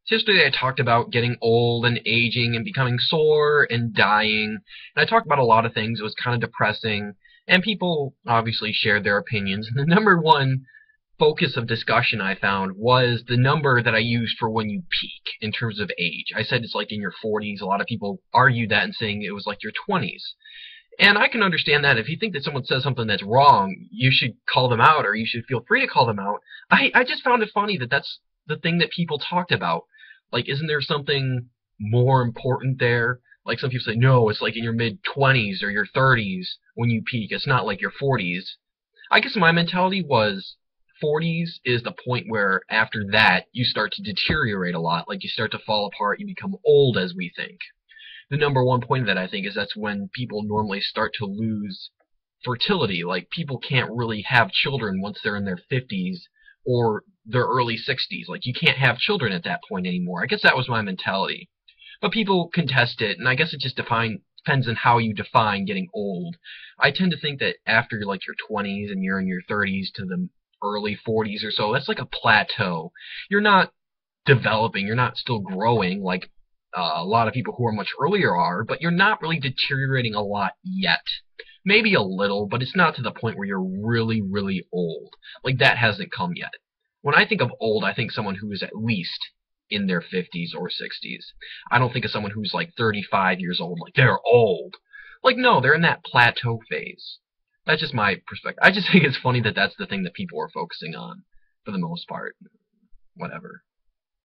Yesterday I talked about getting old and aging and becoming sore and dying, and I talked about a lot of things. It was kind of depressing, and people obviously shared their opinions. And the number one focus of discussion I found was the number that I used for when you peak in terms of age. I said it's like in your 40s. A lot of people argued that and saying it was like your 20s. And I can understand that. If you think that someone says something that's wrong, you should call them out, or you should feel free to call them out. I just found it funny that that's the thing that people talked about. Like, isn't there something more important there? Like, some people say, no, it's like in your mid-20s or your 30s when you peak. It's not like your 40s. I guess my mentality was 40s is the point where after that you start to deteriorate a lot. Like, you start to fall apart, you become old, as we think. The number one point of that, I think, is that's when people normally start to lose fertility. Like, people can't really have children once they're in their 50s or their early 60s. Like, you can't have children at that point anymore. I guess that was my mentality. But people contest it, and I guess it just depends on how you define getting old. I tend to think that after like your 20s and you're in your 30s to the early 40s or so, that's like a plateau. You're not developing, you're not still growing like a lot of people who are much earlier are, but you're not really deteriorating a lot yet. Maybe a little, but it's not to the point where you're really, really old. Like, that hasn't come yet. When I think of old, I think someone who is at least in their 50s or 60s. I don't think of someone who's like 35 years old, like they're old. Like, no, they're in that plateau phase. That's just my perspective. I just think it's funny that that's the thing that people are focusing on for the most part. Whatever.